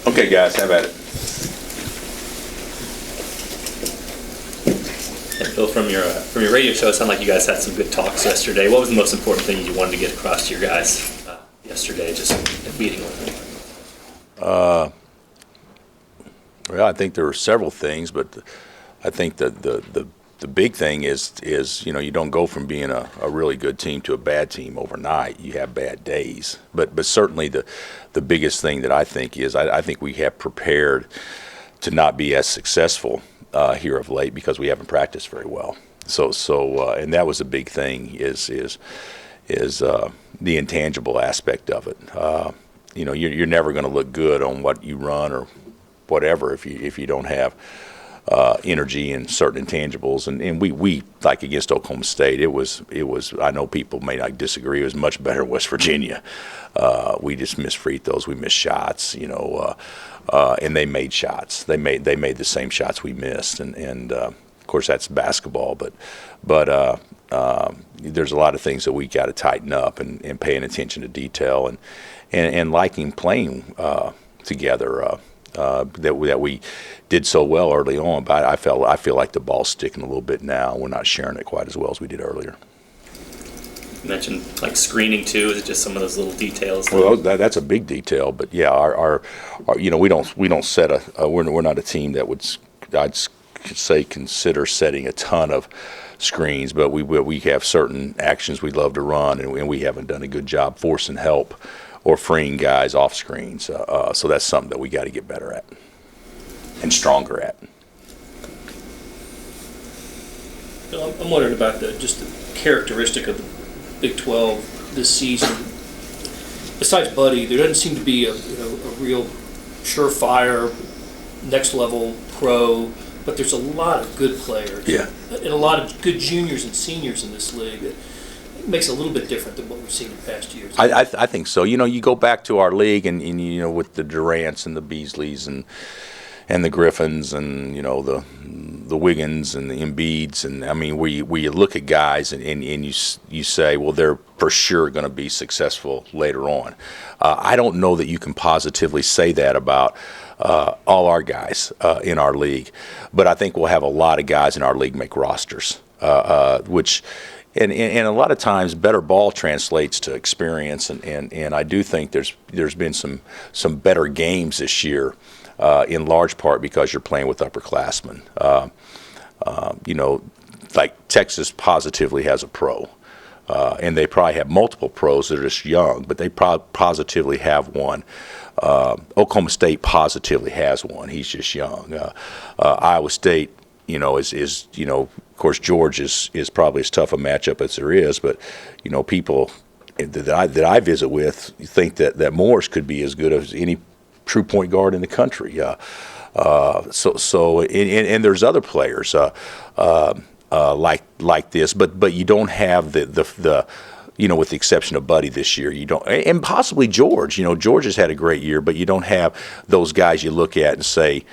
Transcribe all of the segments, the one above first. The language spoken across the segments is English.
Okay, guys, have at it. And Bill, from your radio show, it sounded like you guys had some good talks yesterday. What was the most important thing you wanted to get across to your guys yesterday, just in meeting with them? Well, I think there were several things, but I think that the big thing is you don't go from being a really good team to a bad team overnight. You have bad days, but certainly the biggest thing that I think is I think we have prepared to not be as successful here of late because we haven't practiced very well. So and that was a big thing is the intangible aspect of it. You're never going to look good on what you run or whatever if you don't have energy and certain intangibles, and we like against Oklahoma State, it was I know people may not disagree, it was much better than West Virginia. We just missed free throws, we missed shots, and they made shots. They made the same shots we missed, and of course that's basketball, but there's a lot of things that we got to tighten up and paying attention to detail and liking playing together. That we did so well early on, but I feel like the ball's sticking a little bit now. We're not sharing it quite as well as we did earlier. You mentioned like screening too. Is it just some of those little details? Well, that's a big detail, but yeah, our we don't set we're not a team that I'd say consider setting a ton of screens, but we have certain actions we love to run, and we haven't done a good job forcing help or freeing guys off screens. So that's something that we got to get better at and stronger at. I'm wondering about just the characteristic of the Big 12 this season. Besides Buddy, there doesn't seem to be a real surefire, next level pro, but there's a lot of good players. Yeah. And a lot of good juniors and seniors in this league. It makes it a little bit different than what we've seen in past years. I think so. You go back to our league and with the Durants and the Beasleys and the Griffins and the Wiggins and the Embiids, and I mean where you look at guys and you say, well, they're for sure going to be successful later on. I don't know that you can positively say that about all our guys in our league, but I think we'll have a lot of guys in our league make rosters, which. And a lot of times, better ball translates to experience, and I do think there's been some better games this year, in large part because you're playing with upperclassmen. Like Texas positively has a pro, and they probably have multiple pros that are just young, but they positively have one. Oklahoma State positively has one. He's just young. Iowa State, is of course, George is probably as tough a matchup as there is, but people that I visit with think that Morris could be as good as any true point guard in the country. So and there's other players like this, but you don't have the with the exception of Buddy this year, you don't, and possibly George. George has had a great year, but you don't have those guys you look at and say,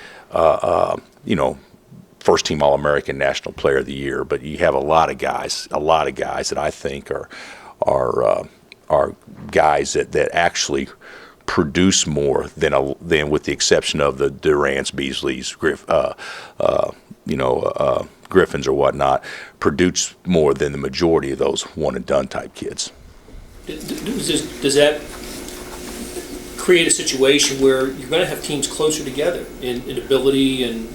first team All-American, National Player of the Year, but you have a lot of guys that I think are guys that actually produce more than with the exception of the Durants, Beasleys, Griffins or whatnot, produce more than the majority of those one and done type kids. Does that create a situation where you're going to have teams closer together in ability and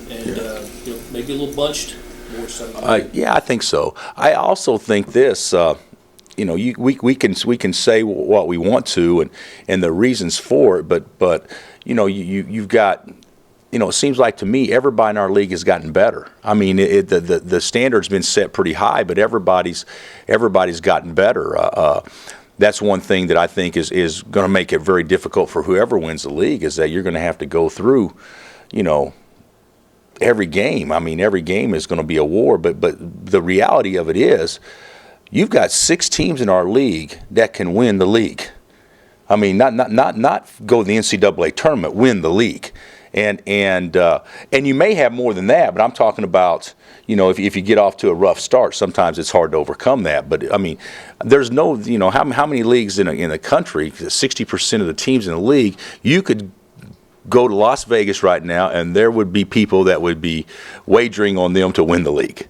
maybe a little bunched more so? Yeah, I think so. I also think this. We can say what we want to and the reasons for it, but you've got. It seems like to me everybody in our league has gotten better. I mean, the standard's been set pretty high, but everybody's gotten better. That's one thing that I think is going to make it very difficult for whoever wins the league, is that you're going to have to go through, every game. I mean, every game is going to be a war, but the reality of it is you've got 6 teams in our league that can win the league. I mean, not go to the NCAA tournament, win the league. And you may have more than that, but I'm talking about, if you get off to a rough start, sometimes it's hard to overcome that. But I mean, there's no, how many leagues in the country, 60% of the teams in the league, you could go to Las Vegas right now, and there would be people that would be wagering on them to win the league.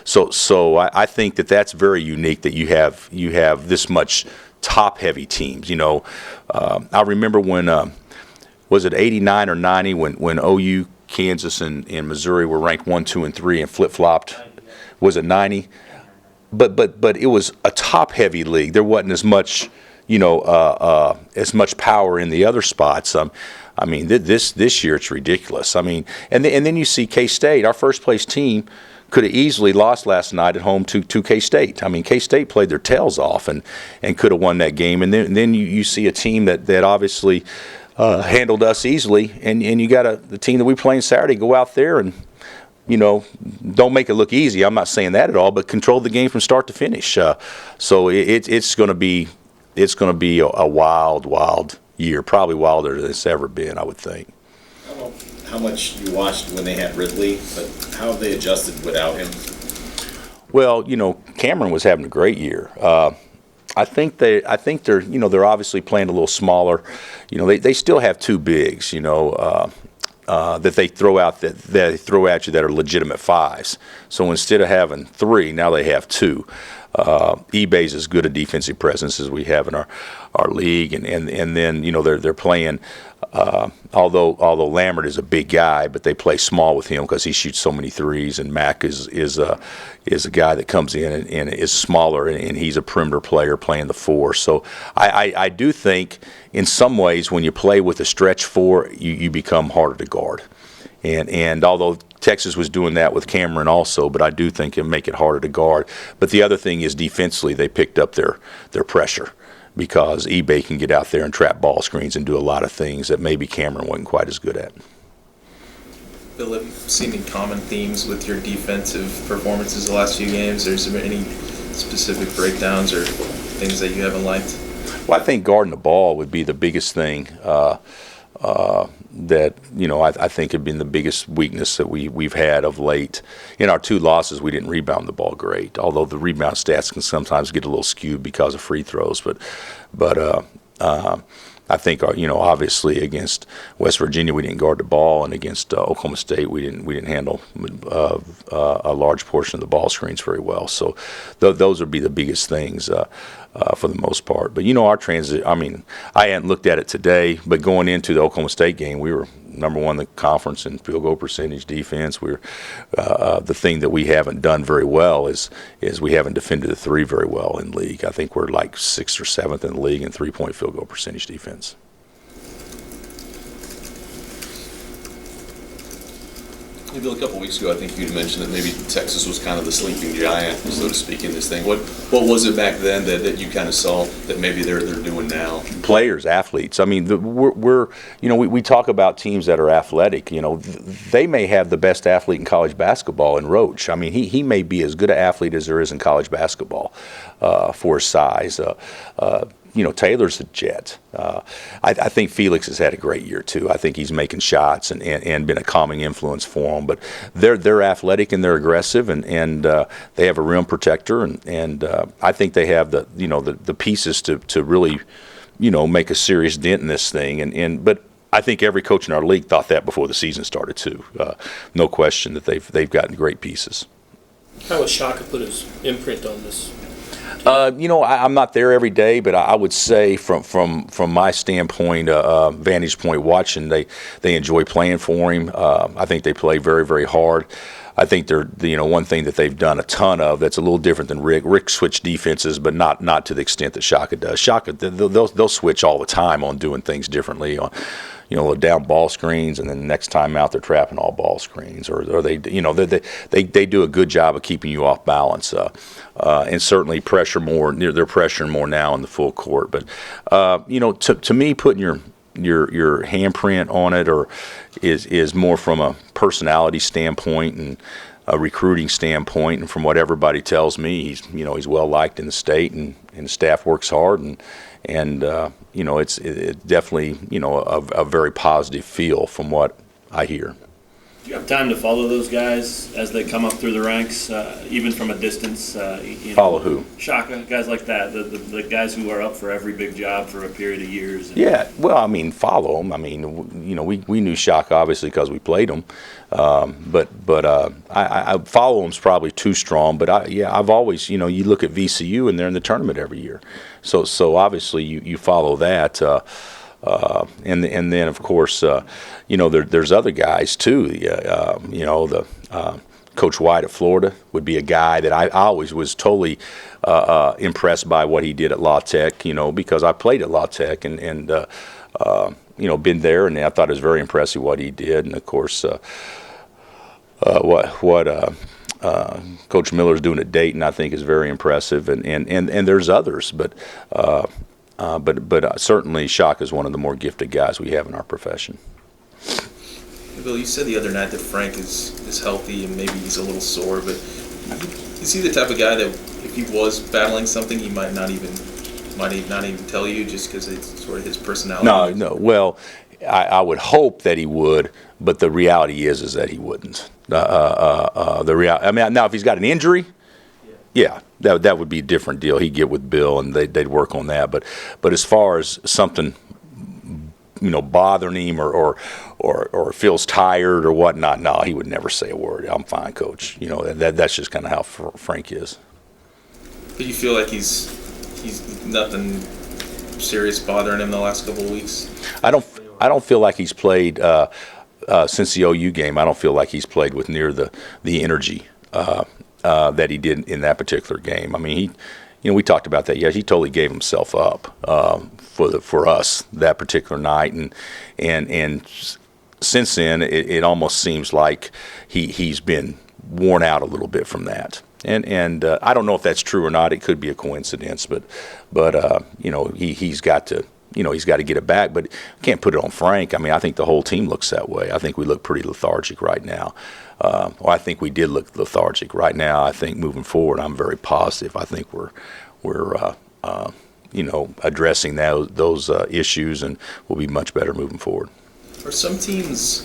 So I think that's very unique that you have this much top-heavy teams. I remember when was it 89 or 90 when OU, Kansas, and Missouri were ranked 1, 2, and 3 and flip-flopped. Was it 90? But it was a top-heavy league. There wasn't as much, as much power in the other spots. I mean, this year it's ridiculous. I mean, and then you see K-State, our first-place team, could have easily lost last night at home to K-State. I mean, K-State played their tails off and could have won that game. And then you see a team that obviously handled us easily, and you got the team that we play on Saturday go out there and, don't make it look easy. I'm not saying that at all, but control the game from start to finish. So it's going to be a wild year, probably wilder than it's ever been, I would think. I don't know how much you watched when they had Ridley, but how have they adjusted without him? Well, Cameron was having a great year. I think they're they're obviously playing a little smaller. They still have two bigs, that they throw out that they throw at you that are legitimate fives. So instead of having three, now they have two. eBay's as good a defensive presence as we have in our league, and then they're playing. Although Lambert is a big guy, but they play small with him because he shoots so many threes, and Mack is a guy that comes in and is smaller, and he's a perimeter player playing the four. So I do think in some ways when you play with a stretch four, you become harder to guard. And although Texas was doing that with Cameron also, but I do think it'll make it harder to guard. But the other thing is defensively, they picked up their pressure, because eBay can get out there and trap ball screens and do a lot of things that maybe Cameron wasn't quite as good at. Bill, have you seen any common themes with your defensive performances the last few games? Is there any specific breakdowns or things that you haven't liked? Well, I think guarding the ball would be the biggest thing that I think had been the biggest weakness that we've had of late. In our two losses, we didn't rebound the ball great, although the rebound stats can sometimes get a little skewed because of free throws. But I think obviously against West Virginia we didn't guard the ball, and against Oklahoma State we didn't handle a large portion of the ball screens very well. So those would be the biggest things. For the most part. But our transit, I hadn't looked at it today, but going into the Oklahoma State game, we were number one in the conference in field goal percentage defense. We're the thing that we haven't done very well is we haven't defended the three very well in league. I think we're like 6th or 7th in the league in 3-point field goal percentage defense. Hey, Bill, a couple weeks ago, I think you'd mentioned that maybe Texas was kind of the sleeping giant, so to speak, in this thing. What was it back then that you kind of saw that maybe they're doing now? Players, athletes. We talk about teams that are athletic. They may have the best athlete in college basketball in Roach. He may be as good an athlete as there is in college basketball for his size. Taylor's a jet. I think Felix has had a great year too. I think he's making shots and been a calming influence for them. But they're athletic and they're aggressive, and they have a rim protector, and I think they have the pieces to really make a serious dent in this thing. But I think every coach in our league thought that before the season started too. No question that they've gotten great pieces. How has Shaka put his imprint on this? I'm not there every day, but I would say from my standpoint, vantage point watching, they enjoy playing for him. I think they play very, very hard. I think they're one thing that they've done a ton of that's a little different than Rick. Rick switched defenses, but not to the extent that Shaka does. Shaka, they'll switch all the time on doing things differently on. Down ball screens, and then the next time out they're trapping all ball screens, or they do a good job of keeping you off balance, and certainly pressure more. They're pressuring more now in the full court. But to me, putting your handprint on it is more from a personality standpoint and a recruiting standpoint, and from what everybody tells me, he's well liked in the state, and the staff works hard, and it's definitely a very positive feel from what I hear. Do you have time to follow those guys as they come up through the ranks, even from a distance? You know, Follow who? Shaka, guys like that, the guys who are up for every big job for a period of years. Yeah, well, I mean, follow them. I mean, you know, we knew Shaka obviously because we played him, but I follow him's probably too strong. But I've always, you know, you look at VCU and they're in the tournament every year, so obviously you follow that. And then of course, you know, there's other guys too. You know, the Coach White at Florida would be a guy that I always was totally impressed by what he did at La Tech. You know, because I played at La Tech and you know, been there, and I thought it was very impressive what he did. And of course, what Coach Miller's doing at Dayton, I think, is very impressive. And there's others, but certainly Shaka is one of the more gifted guys we have in our profession. Bill, you said the other night that Frank is healthy and maybe he's a little sore, but is he the type of guy that if he was battling something, he might not even tell you just because it's sort of his personality? No. Well, I would hope that he would, but the reality is that he wouldn't. I mean, now if he's got an injury, yeah, that would be a different deal. He'd get with Bill and they'd work on that. But as far as something, you know, bothering him or feels tired or whatnot, no, he would never say a word. I'm fine, Coach. You know, that's just kind of how Frank is. Do you feel like he's nothing serious bothering him the last couple of weeks? I don't feel like he's played since the OU game. I don't feel like he's played with near the energy that he did in that particular game. I mean, you know, we talked about that. Yeah, he totally gave himself up for us that particular night, and since then, it almost seems like he's been worn out a little bit from that. And I don't know if that's true or not. It could be a coincidence, but you know, he's got to. You know, he's got to get it back, but can't put it on Frank. I mean, I think the whole team looks that way. I think we look pretty lethargic right now. I think we did look lethargic right now. I think moving forward, I'm very positive. I think we're you know, addressing those issues, and we'll be much better moving forward. Are some teams,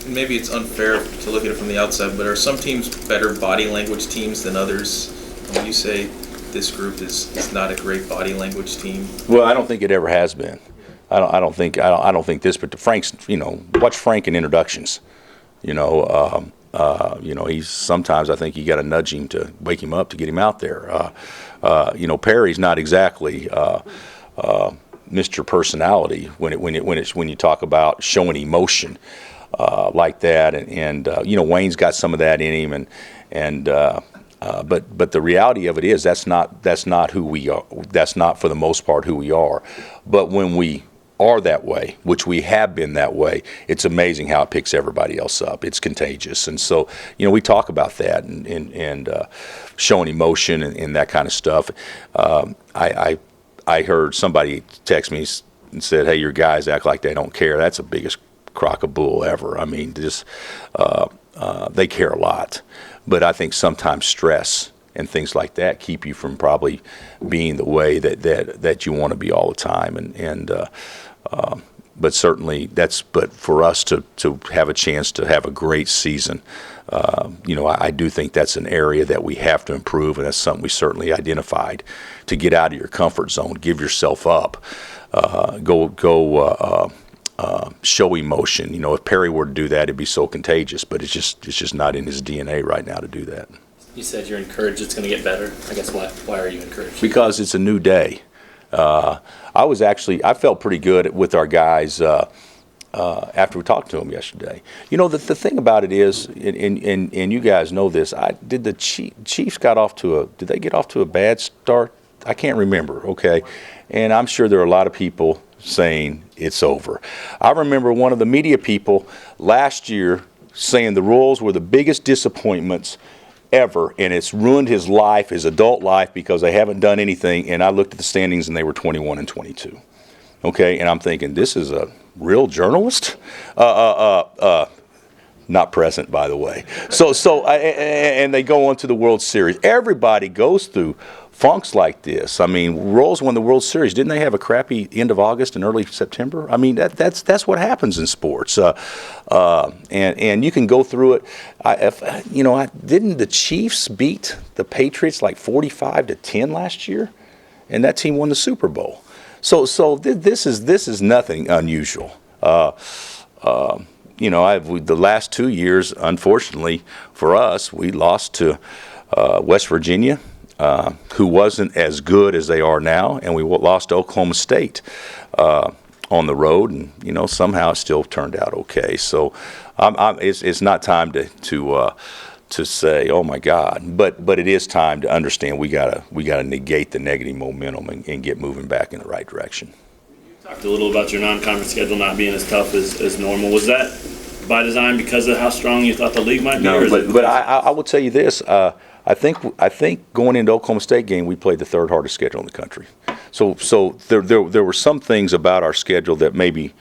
maybe it's unfair to look at it from the outside, but are some teams better body language teams than others? When you say this group is not a great body language team? Well, I don't think it ever has been. I don't think this, but Frank's, you know, watch Frank in introductions. You know, he's sometimes I think you got to nudge him to wake him up to get him out there. You know, Perry's not exactly Mr. Personality when you talk about showing emotion like that, and you know, Wayne's got some of that in him, but the reality of it is that's not who we are. That's not for the most part who we are. But when we are that way, which we have been that way, it's amazing how it picks everybody else up. It's contagious. And so, you know, we talk about that and showing emotion and that kind of stuff. I heard somebody text me and said, "Hey, your guys act like they don't care." That's the biggest crock of bull ever. I mean, just they care a lot. But I think sometimes stress and things like that keep you from probably being the way that you want to be all the time. But certainly but for us to have a chance to have a great season, you know, I do think that's an area that we have to improve, and that's something we certainly identified. To get out of your comfort zone, give yourself up, show emotion. You know, if Perry were to do that, it'd be so contagious. But it's just not in his DNA right now to do that. You said you're encouraged it's going to get better. I guess why are you encouraged? Because it's a new day. I felt pretty good with our guys after we talked to them yesterday. You know, the thing about it is, and you guys know this, did the Chiefs did they get off to a bad start? I can't remember, okay? And I'm sure there are a lot of people saying it's over. I remember one of the media people last year saying the Royals were the biggest disappointments ever, and it's ruined his life, his adult life, because they haven't done anything. And I looked at the standings, and they were 21-22. Okay, and I'm thinking, this is a real journalist? Not present, by the way. And they go on to the World Series. Everybody goes through funks like this. I mean, Royals won the World Series. Didn't they have a crappy end of August and early September? I mean, that's what happens in sports. And you can go through it. Didn't the Chiefs beat the Patriots like 45-10 last year, and that team won the Super Bowl. So this is nothing unusual. The last 2 years, unfortunately for us, we lost to West Virginia, who wasn't as good as they are now, and we lost to Oklahoma State on the road, and somehow it still turned out okay. So it's not time to say, oh my God, but it is time to understand we gotta negate the negative momentum and get moving back in the right direction. Talked a little about your non-conference schedule not being as tough as normal. Was that by design because of how strong you thought the league might be? No, but I will tell you this. I think going into Oklahoma State game, we played the third hardest schedule in the country. So there were some things about our schedule that maybe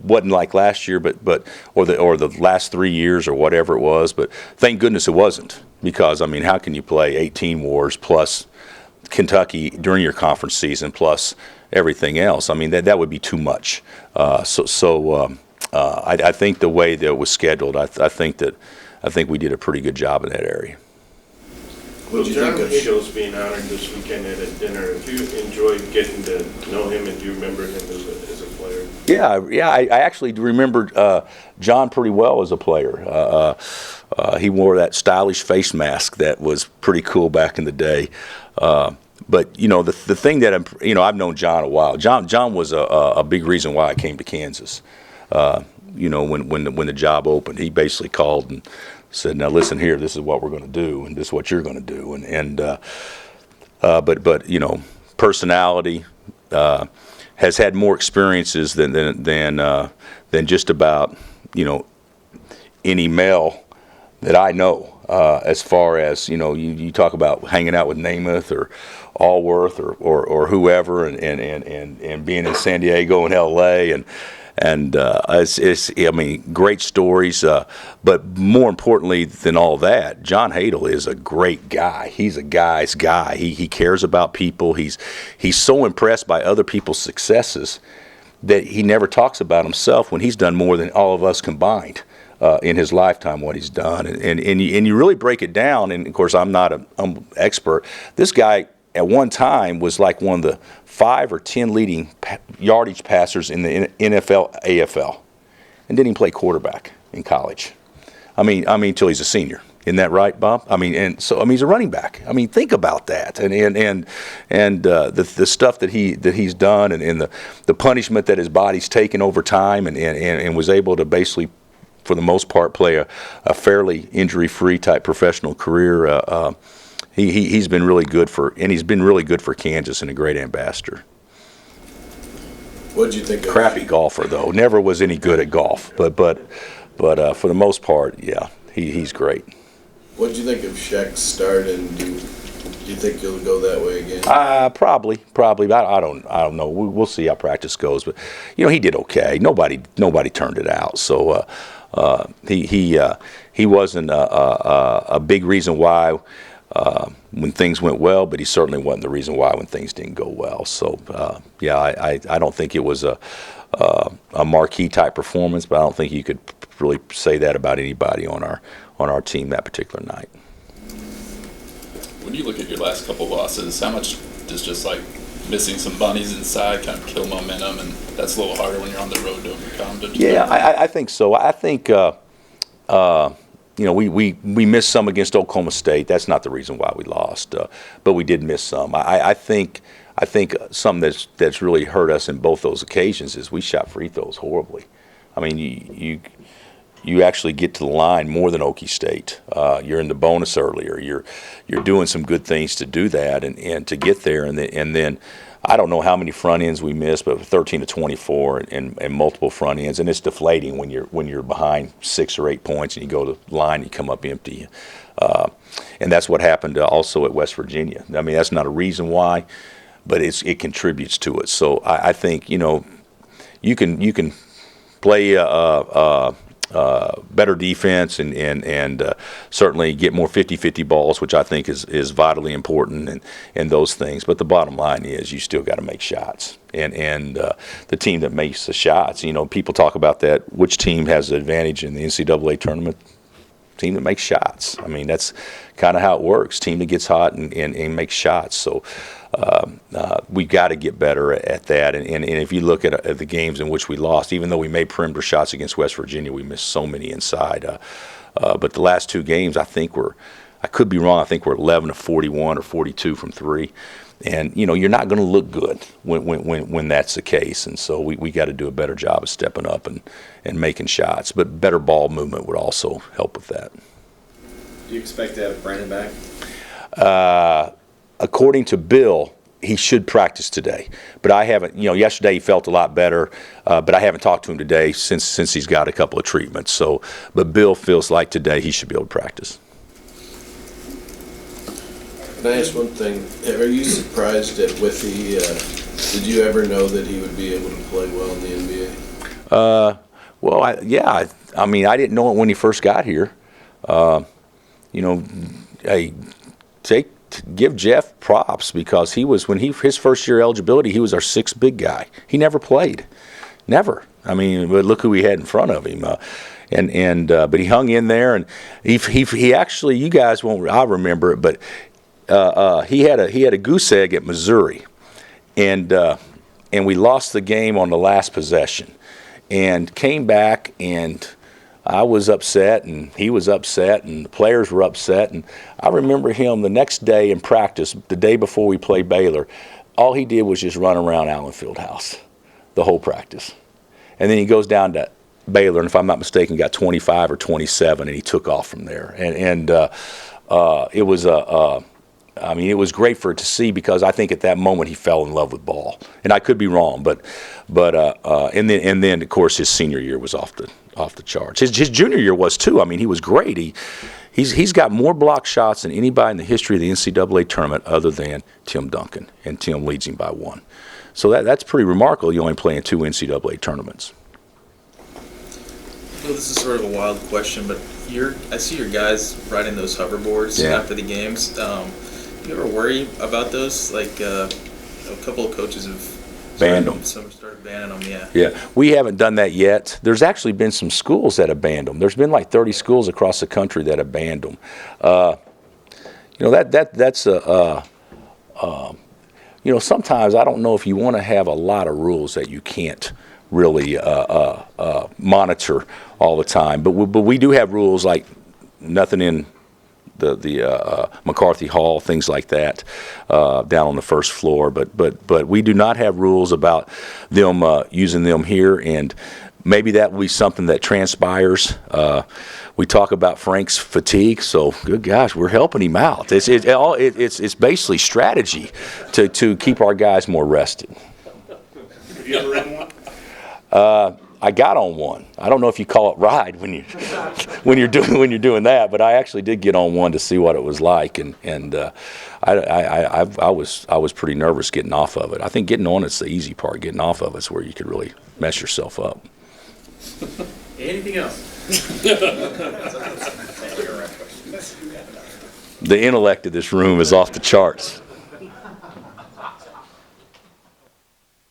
wasn't like last year, or the last 3 years or whatever it was. But thank goodness it wasn't, because I mean, how can you play 18 wars plus Kentucky during your conference season plus everything else? I mean, that would be too much. I think the way that it was scheduled, I think we did a pretty good job in that area. Well, John Hagel's being honored this weekend at a dinner. Have you enjoyed getting to know him, and do you remember him as a player? Yeah. I actually remembered John pretty well as a player. He wore that stylish face mask that was pretty cool back in the day. But the thing that I've known John a while. John was a big reason why I came to Kansas. When the job opened, he basically called and said, "Now listen here, this is what we're going to do, and this is what you're going to do." But personality, has had more experiences than just about any male that I know. As far as you talk about hanging out with Namath or Allworth or whoever, and being in San Diego and L.A. and it's great stories. But more importantly than all that, John Hagel is a great guy. He's a guy's guy. He cares about people. He's so impressed by other people's successes that he never talks about himself when he's done more than all of us combined. In his lifetime, what he's done, and you really break it down. And of course, I'm not an expert. This guy at one time was like one of the 5 or 10 leading yardage passers in the NFL, AFL, and didn't even play quarterback in college. I mean, till he's a senior. Isn't that right, Bob? He's a running back. I mean, think about that, and the stuff that he's done, and the punishment that his body's taken over time, and was able to basically, for the most part, play a fairly injury-free type professional career. He's been really good for Kansas, and a great ambassador. What did you think of Crappy golfer though, never was any good at golf, but for the most part, yeah, he's great. What did you think of Shaq's start, and do you think he'll go that way again? Probably. I don't know. We'll see how practice goes, but he did okay. Nobody turned it out, so. He wasn't a big reason why when things went well, but he certainly wasn't the reason why when things didn't go well. So I don't think it was a marquee type performance, but I don't think you could really say that about anybody on our team that particular night. When you look at your last couple losses, how much does just like missing some bunnies inside kind of kill momentum, and that's a little harder when you're on the road to overcome? Yeah, I think so. I think we missed some against Oklahoma State. That's not the reason why we lost, but we did miss some. I think something that's really hurt us in both those occasions is we shot free throws horribly. I mean, you actually get to the line more than Okie State. You're in the bonus earlier. You're doing some good things to do that and to get there. And then I don't know how many front ends we missed, but 13 to 24 and multiple front ends. And it's deflating when you're behind 6 or 8 points and you go to the line, you come up empty. And that's what happened also at West Virginia. I mean, that's not a reason why, but it contributes to it. So I think you can play a better defense and certainly get more 50-50 balls, which I think is vitally important and those things. But the bottom line is you still got to make shots. And the team that makes the shots, people talk about that, which team has the advantage in the NCAA tournament? Team that makes shots. I mean, that's kind of how it works. Team that gets hot and makes shots. So we got to get better at that. And if you look at the games in which we lost, even though we made perimeter shots against West Virginia, we missed so many inside. But the last two games, I could be wrong, I think we're 11 of 41 or 42 from three. And, you're not going to look good when that's the case. And so we got to do a better job of stepping up and making shots. But better ball movement would also help with that. Do you expect to have Brandon back? According to Bill, he should practice today. But I haven't, yesterday he felt a lot better, but I haven't talked to him today since he's got a couple of treatments. But Bill feels like today he should be able to practice. Can I ask one thing? Are you surprised that did you ever know that he would be able to play well in the NBA? Well, I mean, I didn't know it when he first got here. Give Jeff props because his first year eligibility, he was our sixth big guy. He never played, never. I mean, but look who we had in front of him. But he hung in there, and he actually, you guys won't, I remember it, but he had a goose egg at Missouri, and we lost the game on the last possession, and came back, and I was upset, and he was upset, and the players were upset, and I remember him the next day in practice, the day before we played Baylor, all he did was just run around Allen Fieldhouse, the whole practice, and then he goes down to Baylor, and if I'm not mistaken, got 25 or 27, and he took off from there, and it was it was great for it to see because I think at that moment he fell in love with ball, and I could be wrong, but and then of course his senior year was off the charts. His junior year was too. I mean, he was great. He's got more block shots than anybody in the history of the NCAA tournament other than Tim Duncan, and Tim leads him by one. So that's pretty remarkable. You only play in 2 NCAA tournaments. Well, this is sort of a wild question, but I see your guys riding those hoverboards after the games. You ever worry about those? Like a couple of coaches have banned them. Some started banning them. Yeah. Yeah, we haven't done that yet. There's actually been some schools that have banned them. There's been like 30 schools across the country that have banned them. That's sometimes I don't know if you want to have a lot of rules that you can't really monitor all the time. But we do have rules like nothing in the McCarthy Hall, things like that, down on the first floor. But we do not have rules about them using them here, and maybe that will be something that transpires. We talk about Frank's fatigue, so good gosh, we're helping him out. It's basically strategy to keep our guys more rested. Have you ever ridden one? I got on one. I don't know if you call it ride when you're doing that, but I actually did get on one to see what it was like, and I was pretty nervous getting off of it. I think getting on it's the easy part. Getting off of it's where you could really mess yourself up. Anything else? The intellect of this room is off the charts.